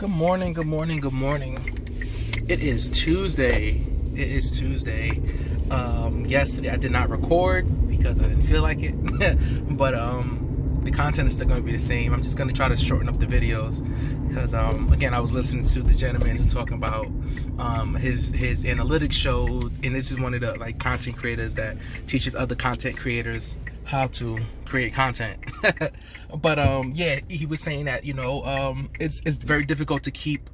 Good morning, good morning, good morning. It is Tuesday. Yesterday I did not record because I didn't feel like it. But the content is still going to be the same. I'm just going to try to shorten up the videos because again, I was listening to the gentleman who's talking about his analytics show, and this is one of the like content creators that teaches other content creators how to create content. But yeah, he was saying that it's very difficult to keep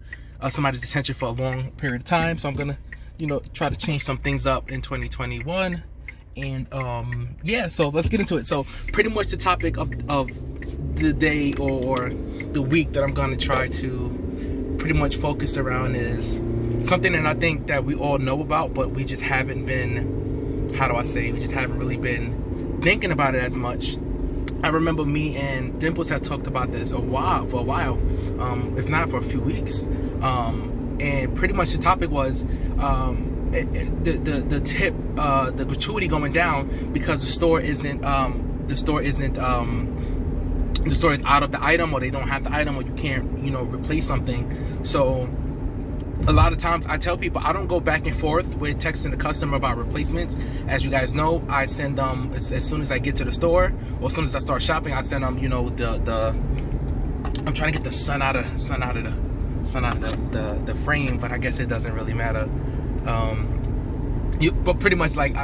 somebody's attention for a long period of time, so I'm gonna try to change some things up in 2021. And yeah, so let's get into it. So pretty much the topic of the day or the week that I'm gonna try to pretty much focus around is something that I think that we all know about, but we just haven't been, we just haven't really been thinking about it as much. I remember me and Dimples had talked about this for a while, if not for a few weeks. And pretty much the topic was the tip, the gratuity going down because the store is out of the item, or they don't have the item, or you can't replace something. So a lot of times I tell people I don't go back and forth with texting the customer about replacements. As you guys know, I send them as soon as I get to the store, or as soon as I start shopping, I send them I'm trying to get the sun out of the frame, but I guess it doesn't really matter. But pretty much like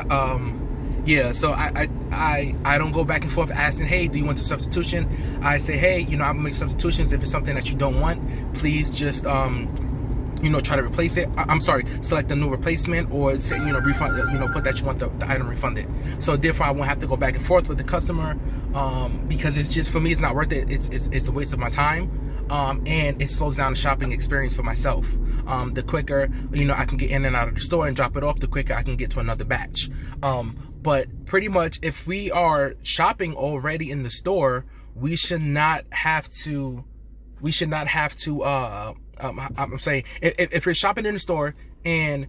yeah, so I don't go back and forth asking, hey, do you want a substitution? I say, hey, I'm gonna make substitutions. If it's something that you don't want, please just try to replace it. I'm sorry, select a new replacement, or say, refund, put that you want the item refunded. So therefore I won't have to go back and forth with the customer, because it's just, for me, it's not worth it. It's a waste of my time, and it slows down the shopping experience for myself. The quicker, I can get in and out of the store and drop it off, the quicker I can get to another batch. But pretty much if we are shopping already in the store, we should not have to, I'm saying, if you're shopping in the store and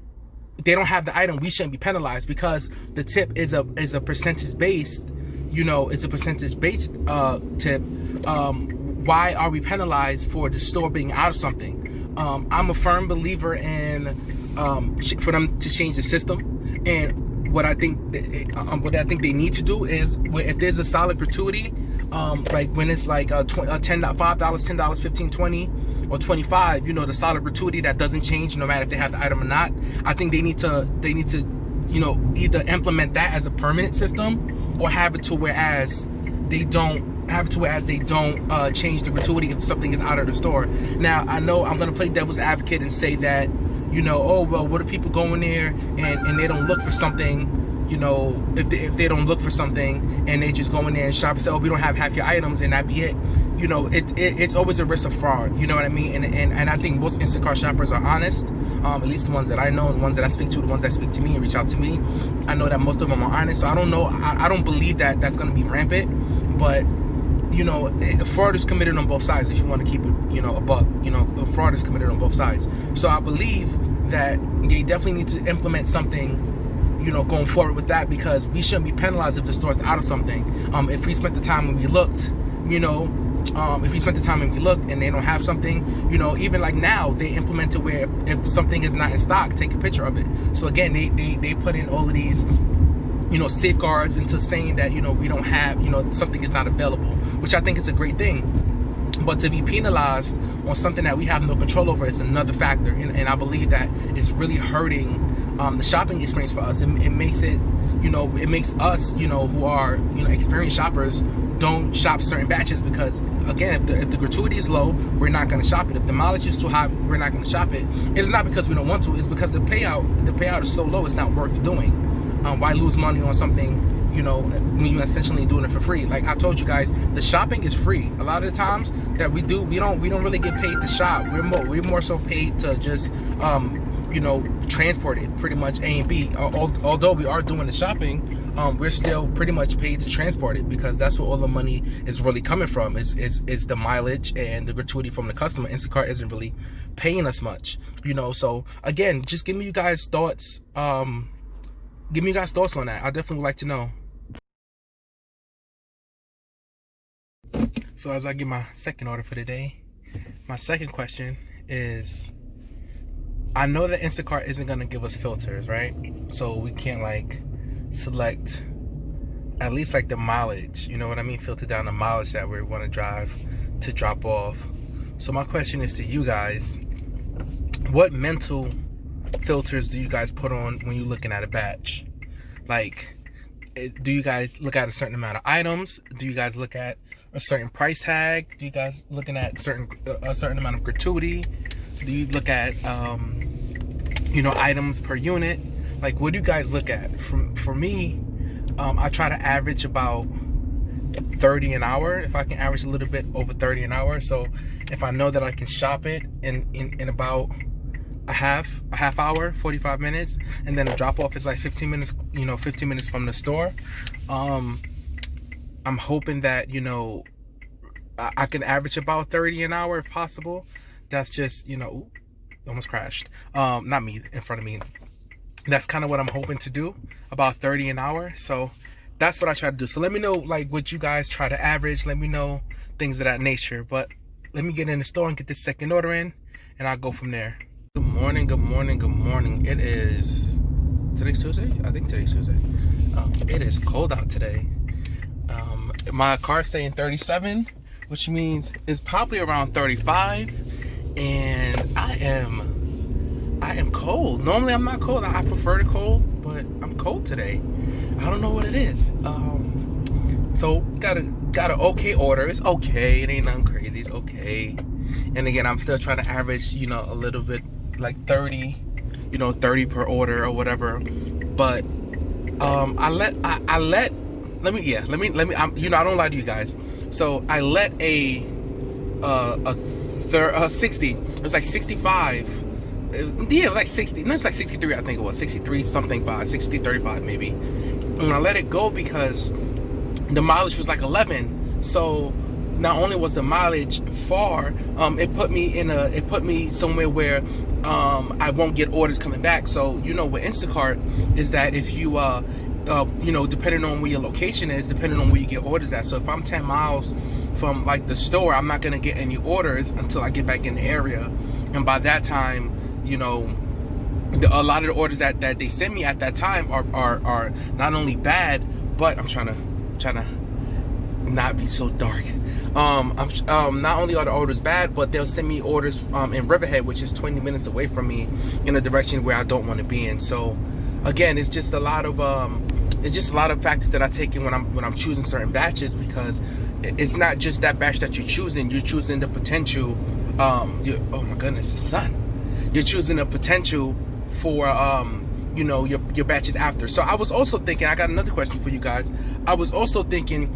they don't have the item, we shouldn't be penalized, because the tip is a percentage based, it's a percentage based tip. Why are we penalized for the store being out of something? I'm a firm believer in for them to change the system, and what I think they need to do is, if there's a solid gratuity, like when it's like $5, $10, $15, $20, or $25, the solid gratuity that doesn't change no matter if they have the item or not. I think they need to either implement that as a permanent system, or have it to whereas they don't change the gratuity if something is out of the store. Now, I know I'm gonna play devil's advocate and say that, oh well, what if people go in there and they don't look for something? If they don't look for something and they just go in there and shop and say, oh, we don't have half your items, and that be it. It's always a risk of fraud. You know what I mean? And I think most Instacart shoppers are honest. At least the ones that I know, and the ones that I speak to, the ones that speak to me and reach out to me, I know that most of them are honest. So I don't know. I don't believe that that's going to be rampant. But fraud is committed on both sides. If you want to keep it, a buck, the fraud is committed on both sides. So I believe that they definitely need to implement something, going forward with that, because we shouldn't be penalized if the store's out of something. If we spent the time when we looked, if we spent the time and we looked and they don't have something, even like now they implemented where if something is not in stock, take a picture of it. So again, they put in all of these safeguards into saying that we don't have, something is not available, which I think is a great thing. But to be penalized on something that we have no control over is another factor, and I believe that it's really hurting the shopping experience for us. It makes it, it makes us, who are experienced shoppers, don't shop certain batches, because again, if the gratuity is low, we're not going to shop it. If the mileage is too high, we're not going to shop it. It's not because we don't want to, it's because the payout is so low, it's not worth doing. Why lose money on something, when you're essentially doing it for free? Like I told you guys, the shopping is free. A lot of the times that we don't really get paid to shop. We're more so paid to just transport it, pretty much A and B. Although we are doing the shopping, we're still pretty much paid to transport it, because that's where all the money is really coming from. Is the mileage and the gratuity from the customer. Instacart isn't really paying us much, So again, just give me you guys thoughts. Give me you guys thoughts on that. I definitely would like to know. So as I get my second order for the day, my second question is I know that Instacart isn't going to give us filters, right? So we can't like select at least like the mileage, you know what I mean? Filter down the mileage that we want to drive to drop off. So my question is to you guys, what mental filters do you guys put on when you're looking at a batch? Like, do you guys look at a certain amount of items? Do you guys look at a certain price tag? Do you guys looking at a certain amount of gratuity? Do you look at items per unit? Like, what do you guys look at? For me, I try to average about 30 an hour. If I can average a little bit over 30 an hour, so if I know that I can shop it in about a half hour, 45 minutes, and then a drop off is like 15 minutes, 15 minutes from the store. I'm hoping that, I can average about 30 an hour if possible. That's just, almost crashed. Not me, in front of me. That's kind of what I'm hoping to do, about 30 an hour. So that's what I try to do. So let me know like what you guys try to average. Let me know things of that nature. But let me get in the store and get this second order in, and I'll go from there. Good morning, good morning, good morning. Today's Tuesday? I think today's Tuesday. It is cold out today. My car's saying 37, which means it's probably around 35. And I am cold. Normally I'm not cold. I prefer the cold, but I'm cold today. I don't know what it is. So got an okay order. It's okay. It ain't nothing crazy. It's okay. And again, I'm still trying to average, a little bit like 30, 30 per order or whatever. But I don't lie to you guys. So I let a 60. It was like 65. It was like 60. No, it's like 63. I think it was 63 something 5, 60 35 maybe. And I let it go because the mileage was like 11. So not only was the mileage far, it put me somewhere where I won't get orders coming back. So with Instacart is that if you depending on where your location is, depending on where you get orders at. So if I'm 10 miles from like the store, I'm not gonna get any orders until I get back in the area. And by that time, a lot of the orders that they send me at that time are not only bad, but I'm trying to not be so dark. Not only are the orders bad, but they'll send me orders in Riverhead, which is 20 minutes away from me, in a direction where I don't want to be in. So again, it's just a lot of factors that I take in when I'm choosing certain batches, because it's not just that batch that you're choosing the potential. Oh my goodness, the sun. You're choosing the potential for your batches after. So I was also thinking, I got another question for you guys. I was also thinking,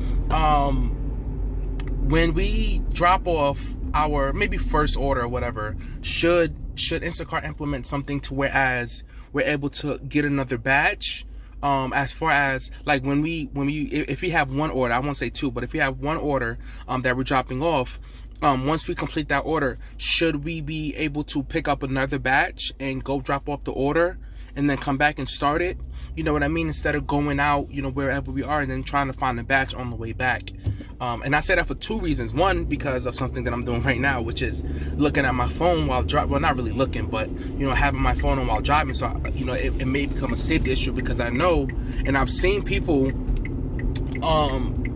when we drop off our maybe first order or whatever, should Instacart implement something to whereas we're able to get another batch? As far as like if we have one order, I won't say two, but if we have one order that we're dropping off, once we complete that order, should we be able to pick up another batch and go drop off the order and then come back and start it? You know what I mean? Instead of going out, wherever we are and then trying to find a batch on the way back. And I say that for two reasons. One, because of something that I'm doing right now, which is looking at my phone while driving. Well, not really looking, but having my phone on while driving. So it may become a safety issue, because I know, and I've seen people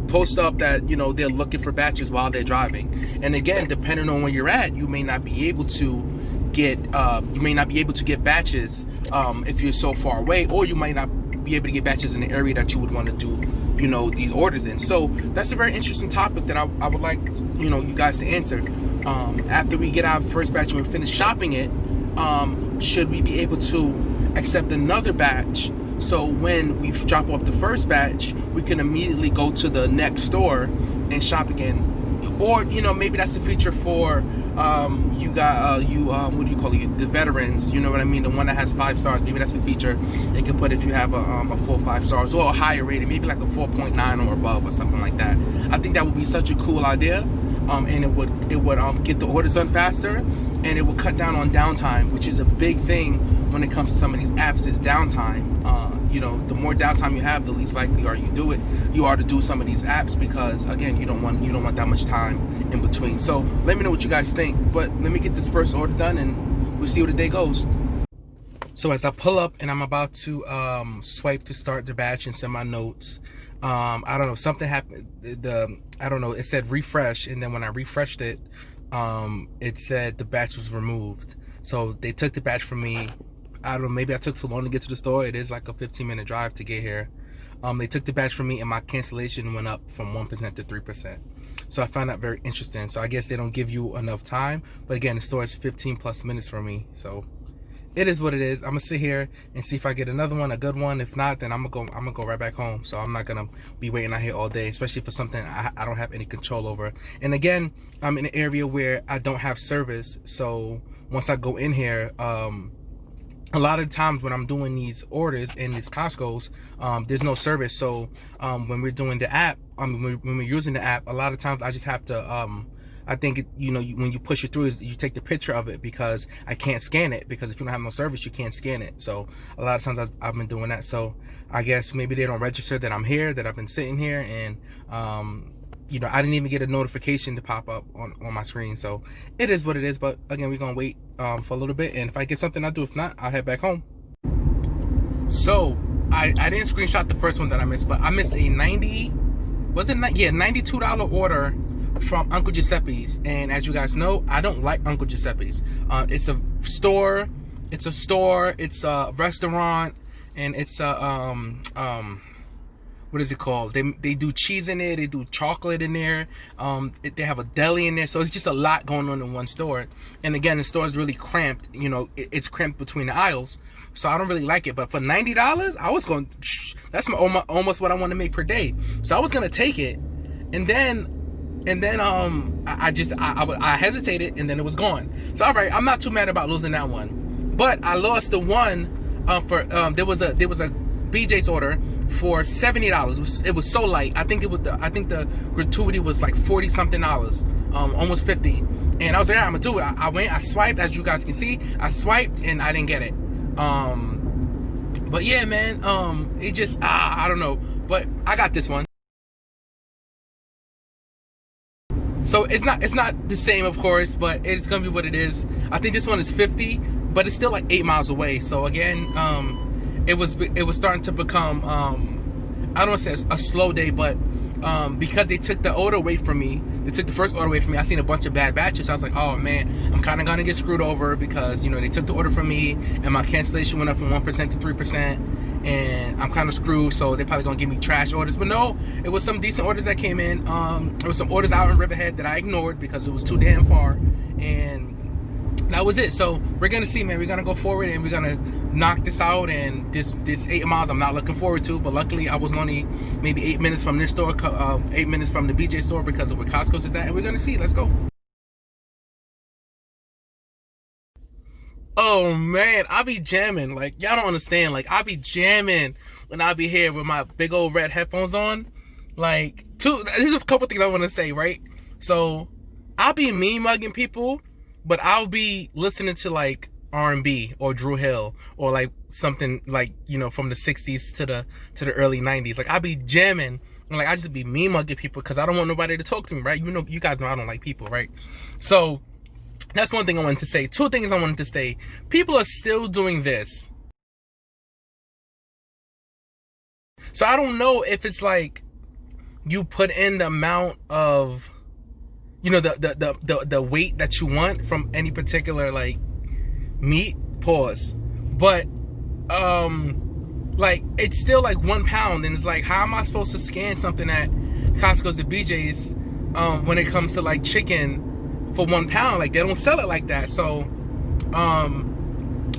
post up that they're looking for batches while they're driving. And again, depending on where you're at, you may not be able to get batches if you're so far away, or you might not be able to get batches in the area that you would want to do these orders in. So that's a very interesting topic that I would like you guys to answer. After we get our first batch and we finish shopping it, should we be able to accept another batch, so when we drop off the first batch, we can immediately go to the next store and shop again? Or maybe that's a feature for what do you call it, the veterans, you know what I mean, the one that has 5 stars. Maybe that's a feature they can put if you have a full 5 stars or a higher rating, maybe like a 4.9 or above or something like that. I think that would be such a cool idea, and it would get the orders done faster. and it will cut down on downtime, which is a big thing when it comes to some of these apps. Is downtime. You know, the more downtime you have, the least likely you are to do some of these apps, because again, you don't want that much time in between. So let me know what you guys think. But let me get this first order done, and we'll see where the day goes. So as I pull up and I'm about to swipe to start the batch and send my notes, I don't know, something happened. I don't know, it said refresh, and then when I refreshed it, it said the batch was removed. So they took the batch from me. I don't know, maybe I took too long to get to the store. It is like a 15-minute drive to get here. They took the batch from me, and my cancellation went up from 1% to 3%. So I found that very interesting. So I guess they don't give you enough time. But again, the store is 15 plus minutes for me. So it is what it is. I'm gonna sit here and see if I get another one, a good one. If not, then I'm gonna go right back home. So I'm not gonna be waiting out here all day, especially for something I don't have any control over. And again, I'm in an area where I don't have service. So once I go in here, a lot of times when I'm doing these orders in these Costco's, there's no service. So when we're doing the app, when we're using the app, a lot of times I just have to, I think, you know, when you push it through, you take the picture of it, because I can't scan it, because if you don't have no service, you can't scan it. So a lot of times I've been doing that. So I guess maybe they don't register that I'm here, that I've been sitting here, and you know, I didn't even get a notification to pop up on my screen. So it is what it is. But again, we're gonna wait for a little bit, and if I get something, I'll do. If not, I'll head back home. So I didn't screenshot the first one that I missed, but I missed a $92 order from Uncle Giuseppe's. And as you guys know, I don't like Uncle Giuseppe's. It's a store, it's a restaurant, and it's a what is it called? They do cheese in there, they do chocolate in there, they have a deli in there, so it's just a lot going on in one store. And again, the store is really cramped. You know, it's cramped between the aisles, so I don't really like it. But for $90, I was going, that's almost what I want to make per day. So I was gonna take it, and then I hesitated, and then it was gone. So all right, I'm not too mad about losing that one, but I lost the one there was a BJ's order for $70. It was so light. I think the gratuity was like $40 something, almost $50. And I was like, I'm gonna do it. I went, I swiped, as you guys can see, I swiped, and I didn't get it. But yeah, man, it just I don't know, but I got this one. So it's not the same, of course, but it's gonna be what it is. I think this one is 50, but it's still like 8 miles away. So again, it was starting to become I don't want to say a slow day, but because they took the order away from me, they took the first order away from me, I seen a bunch of bad batches. So I was like, oh man, I'm kind of gonna get screwed over, because you know, they took the order from me, and my cancellation went up from 1% to 3%, and I'm kind of screwed. So they're probably gonna give me trash orders. But no, it was some decent orders that came in. There was some orders out in Riverhead that I ignored because it was too damn far, and that was it. So we're gonna see, man. We're gonna go forward, and we're gonna knock this out. And this 8 miles I'm not looking forward to, but luckily I was only maybe 8 minutes from this store, 8 minutes from the BJ store, because of where Costco's is at. And we're gonna see. Let's go. Oh man, I be jamming. Like, y'all don't understand. Like, I be jamming when I be here with my big old red headphones on. Like, there's a couple things I want to say, right? So I'll be mean mugging people, but I'll be listening to like R&B or Drew Hill, or like something like, you know, from the 60s to the early 90s. Like, I be jamming, and like I just be mean mugging people because I don't want nobody to talk to me, right? You know, you guys know I don't like people, right? So that's one thing I wanted to say. Two things I wanted to say. People are still doing this. So I don't know if it's like you put in the amount of, you know, the weight that you want from any particular like meat, pause, but like it's still like 1 pound, and it's like, how am I supposed to scan something at Costco's, the BJ's, when it comes to like chicken for 1 pound? Like, they don't sell it like that. So I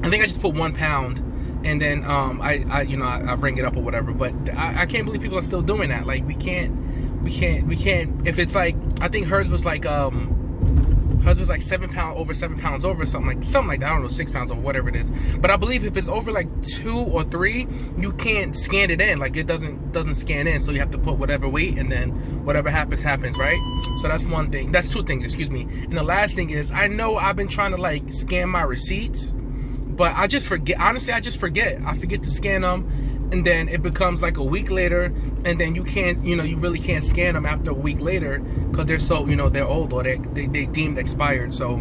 think I just put 1 pound, and then I bring it up or whatever. But I can't believe people are still doing that. Like, we can't if it's like, I think hers was like hers was like 7 pounds over, 7 pounds over, something like that. I don't know, 6 pounds over, whatever it is. But I believe if it's over like 2 or 3, you can't scan it in. Like it doesn't scan in, so you have to put whatever weight, and then whatever happens, right? So that's one thing. That's 2 things, excuse me. And the last thing is, I know I've been trying to like scan my receipts, but I just forget. Honestly, I just forget. I forget to scan them, and then it becomes like a week later, and then you can't, you really can't scan them after a week later because they're so, they're old, or they deemed expired. So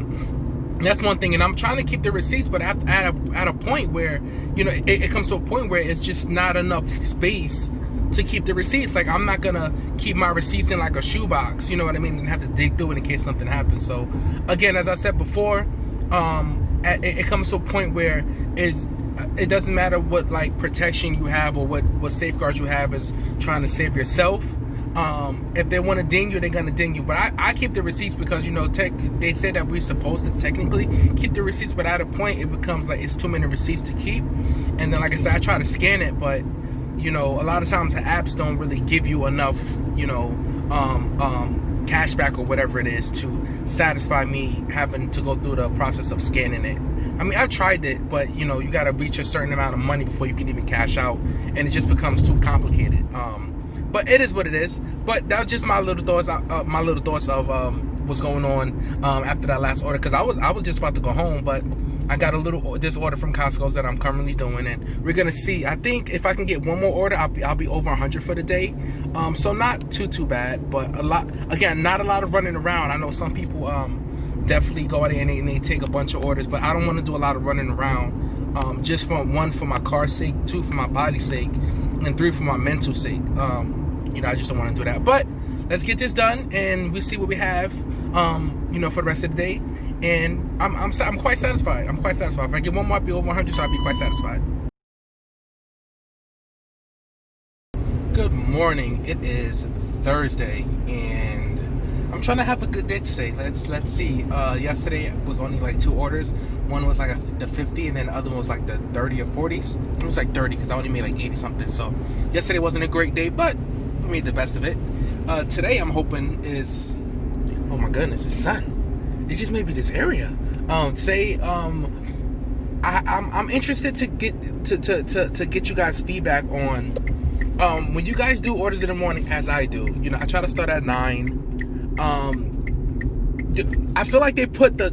that's one thing. And I'm trying to keep the receipts, but at a point where, it comes to a point where it's just not enough space to keep the receipts. Like, I'm not gonna keep my receipts in like a shoebox, you know what I mean, and have to dig through it in case something happens. So again, as I said before, it comes to a point where it doesn't matter what like protection you have or what safeguards you have as trying to save yourself. If they want to ding you, they're gonna ding you. But I keep the receipts because they say that we're supposed to technically keep the receipts, but at a point it becomes like it's too many receipts to keep. And then, like I said, I try to scan it, but a lot of times the apps don't really give you enough cashback or whatever it is to satisfy me having to go through the process of scanning it. I mean, I've tried it, but you got to reach a certain amount of money before you can even cash out, and it just becomes too complicated. But it is what it is. But that was just my little thoughts. My little thoughts of what's going on after that last order, because I was just about to go home, but I got this order from Costco's that I'm currently doing, and we're gonna see. I think if I can get one more order, I'll be over 100 for the day. So not too bad, but not a lot of running around. I know some people definitely go out there and they take a bunch of orders, but I don't want to do a lot of running around. Just for my car's sake, 2 for my body's sake, and 3 for my mental sake. I just don't want to do that. But let's get this done, and we'll see what we have, for the rest of the day. And I'm quite satisfied. I'm quite satisfied. If I get one more, I'll be over 100, so I'll be quite satisfied. Good morning. It is Thursday, and I'm trying to have a good day today. Let's see. Yesterday was only like 2 orders. One was like the 50, and then the other one was like the 30 or 40s. It was like 30 because I only made like 80 something. So yesterday wasn't a great day, but we made the best of it. Today I'm hoping is, oh my goodness, the sun. It just may be this area. Today, I'm interested to get you guys feedback on when you guys do orders in the morning, as I do. I try to start at 9. I feel like they put the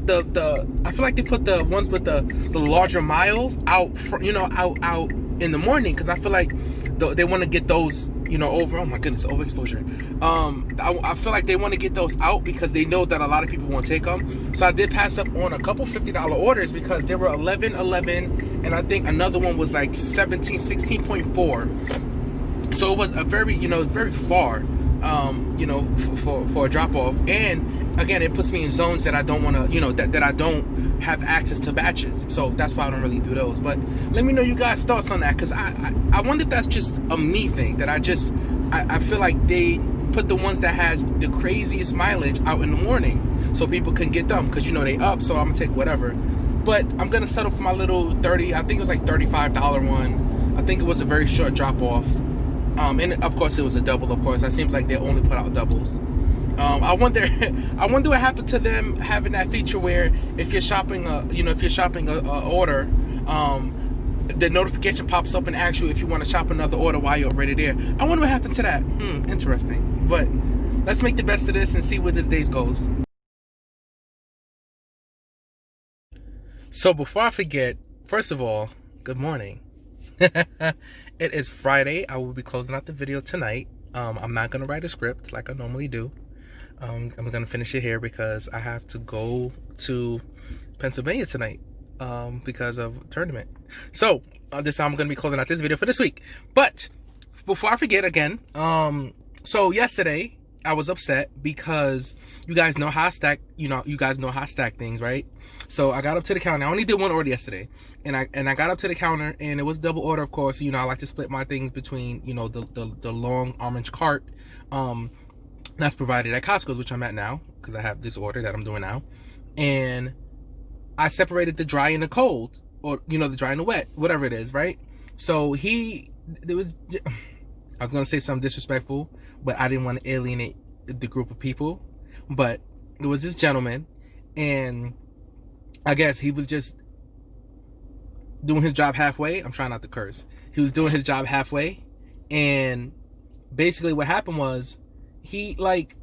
ones with the larger miles out, out in the morning, because I feel like they want to get those, over. Oh my goodness, overexposure. I feel like they want to get those out because they know that a lot of people won't take them. So I did pass up on a couple $50 orders because there were 11, and I think another one was like 16.4. So it was a very, it's very far, for a drop off. And again, it puts me in zones that I don't want to, that I don't have access to batches. So that's why I don't really do those. But let me know you guys' thoughts on that, because I wonder if that's just a me thing, that I feel like they put the ones that has the craziest mileage out in the morning so people can get them, because they up, so I'm gonna take whatever. But I'm gonna settle for my little 30, I think it was like $35 one. I think it was a very short drop off. And of course it was a double, of course. It seems like they only put out doubles. I wonder what happened to them having that feature where if you're shopping a order, the notification pops up and asks you if you want to shop another order while you're already there. I wonder what happened to that. Interesting. But let's make the best of this and see where this day goes. So before I forget, first of all, good morning. It is Friday. I will be closing out the video tonight. I'm not going to write a script like I normally do. I'm going to finish it here because I have to go to Pennsylvania tonight because of a tournament. So this time I'm going to be closing out this video for this week. But before I forget again, so yesterday I was upset because you guys know how I stack, you guys know how I stack things, right? So I got up to the counter. I only did one order yesterday, and I got up to the counter, and it was double order, of course. I like to split my things between, the long orange cart that's provided at Costco's, which I'm at now, because I have this order that I'm doing now. And I separated the dry and the cold, or, the dry and the wet, whatever it is, right? So I was going to say something disrespectful, but I didn't want to alienate the group of people. But there was this gentleman, and I guess he was just doing his job halfway. I'm trying not to curse. He was doing his job halfway, and basically what happened was he like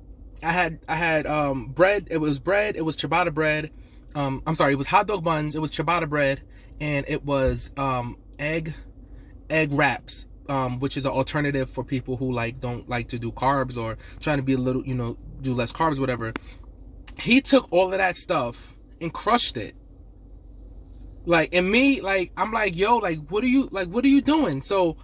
I had bread. It was ciabatta bread. I'm sorry, it was hot dog buns. It was ciabatta bread, and it was egg wraps, which is an alternative for people who like don't like to do carbs or trying to be a little, do less carbs, whatever. He took all of that stuff and crushed it. Like, and me, like, I'm like, yo, like, what are you doing? So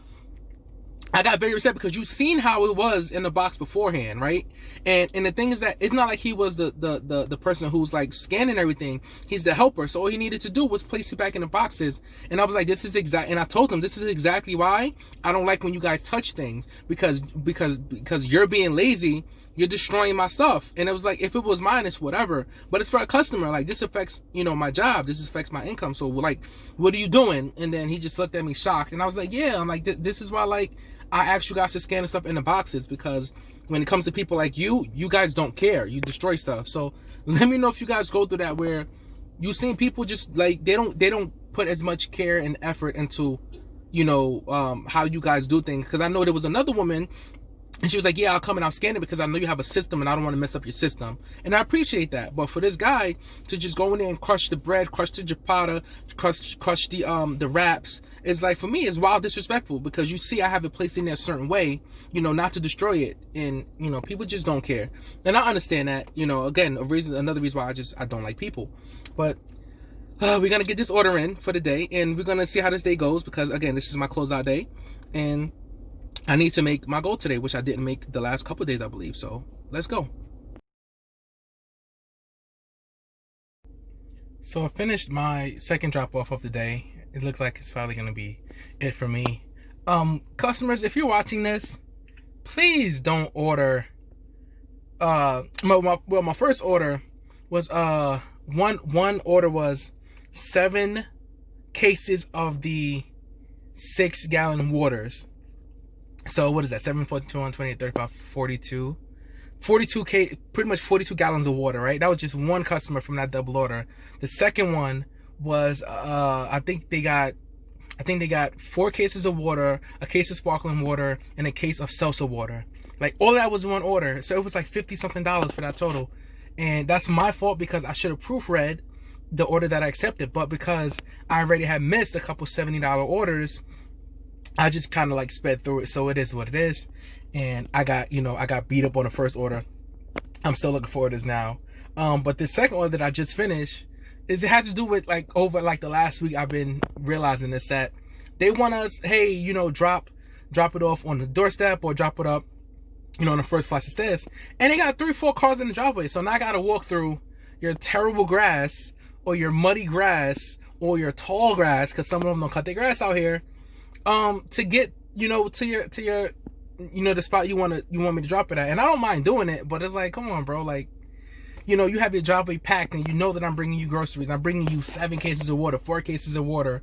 I got very upset because you've seen how it was in the box beforehand, right? And the thing is that it's not like he was the person who's like scanning everything. He's the helper. So all he needed to do was place it back in the boxes. And I was like, and I told him, this is exactly why I don't like when you guys touch things, because you're being lazy. You're destroying my stuff. And it was like, if it was mine, it's whatever. But it's for a customer. Like, this affects, my job. This affects my income. So, like, what are you doing? And then he just looked at me shocked. And I was like, yeah. I'm like, this is why, like, I asked you guys to scan the stuff in the boxes. Because when it comes to people like you guys don't care. You destroy stuff. So, let me know if you guys go through that where you've seen people just, like, they don't put as much care and effort into, how you guys do things. Because I know there was another woman, and she was like, yeah, I'll come and I'll scan it because I know you have a system and I don't want to mess up your system. And I appreciate that. But for this guy to just go in there and crush the bread, crush the ciabatta, crush the wraps, is like, for me, it's wild disrespectful, because you see I have it placed in there a certain way, not to destroy it. And, people just don't care. And I understand that, again, another reason why I don't like people. But we're going to get this order in for the day, and we're going to see how this day goes, because, again, this is my closeout day. And I need to make my goal today, which I didn't make the last couple of days, I believe. So let's go. So I finished my second drop off of the day. It looks like it's probably going to be it for me. Customers, if you're watching this, please don't order. My first order was one order was 7 cases of the 6-gallon waters. So what is that? 7, 14, 28, 35, 42. 42K, pretty much 42 gallons of water, right? That was just one customer from that double order. The second one was, I think they got 4 cases of water, a case of sparkling water, and a case of seltzer water. Like, all that was one order. So it was like $50 something for that total. And that's my fault, because I should have proofread the order that I accepted. But because I already had missed a couple $70 orders, I just kind of like sped through it. So it is what it is. And I got beat up on the first order. I'm still looking forward to this now. But the second order that I just finished, it had to do with, like, over like the last week, I've been realizing this, that they want us, hey, drop it off on the doorstep or drop it up, on the first flight of stairs. And they got 3-4 cars in the driveway. So now I got to walk through your terrible grass, or your muddy grass, or your tall grass, because some of them don't cut their grass out here, to get, to your the spot you want me to drop it at. And I don't mind doing it, but it's like, come on, bro. Like, you have your driveway packed, and that I'm bringing you groceries. I'm bringing you 7 cases of water, 4 cases of water,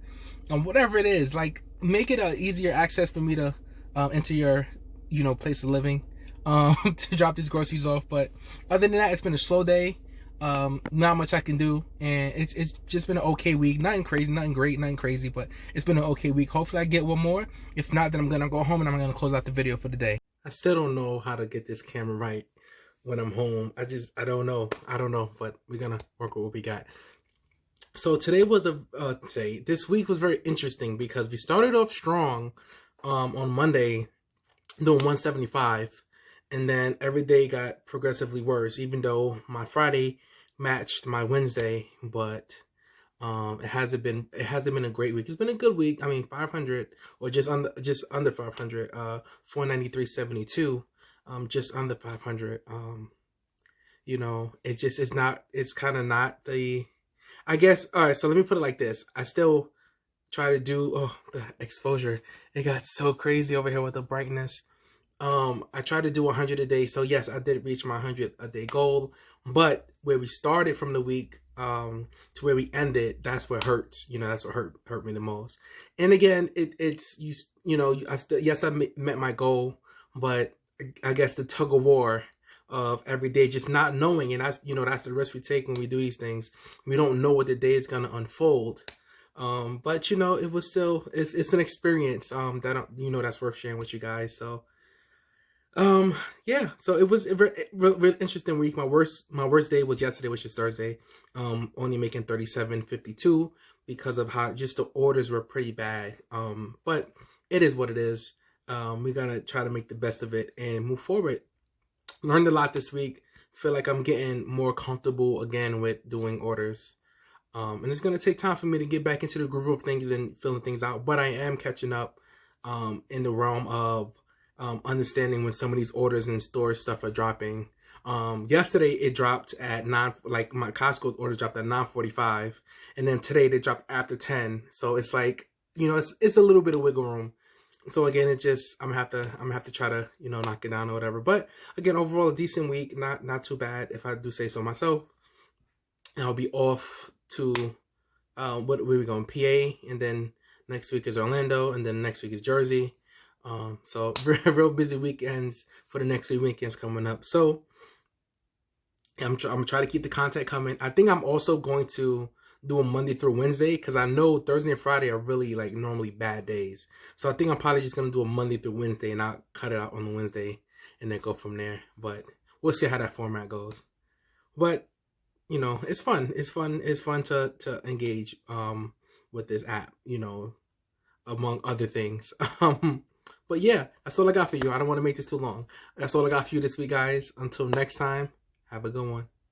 whatever it is. Like, make it a easier access for me to into your place of living, to drop these groceries off. But other than that, it's been a slow day. Not much I can do, and it's just been an okay week. Nothing crazy, nothing great, nothing crazy, but it's been an okay week. Hopefully I get one more. If not, then I'm gonna go home and I'm gonna close out the video for the day. I still don't know how to get this camera right when I'm home. I don't know, but we're gonna work with what we got. So today was this week was very interesting, because we started off strong on Monday doing 175, and then every day got progressively worse, even though my Friday matched my Wednesday. But it hasn't been a great week. It's been a good week. I mean, 500, or just under 500, 493.72, just under 500. It's kind of not the, I guess. All right, so let me put it like this. I still try to do, the exposure, it got so crazy over here with the brightness. I try to do 100 a day. So yes, I did reach my 100 a day goal, but where we started from the week to where we ended, that's what hurts. That's what hurt me the most. And again, I met my goal, but I guess the tug of war of every day just not knowing. And that's, that's the risk we take when we do these things. We don't know what the day is going to unfold. But it was still, it's an experience, that, that's worth sharing with you guys. So, yeah, so it was a really interesting week. My worst day was yesterday, which is Thursday. Only making $37.52 because of how just the orders were pretty bad. But it is what it is. We're gonna try to make the best of it and move forward. Learned a lot this week. Feel like I'm getting more comfortable again with doing orders. And it's gonna take time for me to get back into the groove of things and filling things out. But I am catching up in the realm of understanding when some of these orders and store stuff are dropping. Yesterday it dropped at 9, like my Costco orders dropped at 9:45, and then today they dropped after 10. So it's like, it's a little bit of wiggle room. So again, it just, I'm gonna have to try to, knock it down or whatever. But again, overall a decent week, not too bad if I do say so myself. And I'll be off to where we going, PA, and then next week is Orlando, and then next week is Jersey. So real busy weekends for the next 3 weekends coming up. So I'm trying to keep the content coming. I think I'm also going to do a Monday through Wednesday, because I know Thursday and Friday are really like normally bad days. So I think I'm probably just going to do a Monday through Wednesday, and I'll cut it out on the Wednesday and then go from there. But we'll see how that format goes. But it's fun. It's fun to engage with this app, among other things. But yeah, that's all I got for you. I don't want to make this too long. That's all I got for you this week, guys. Until next time, have a good one.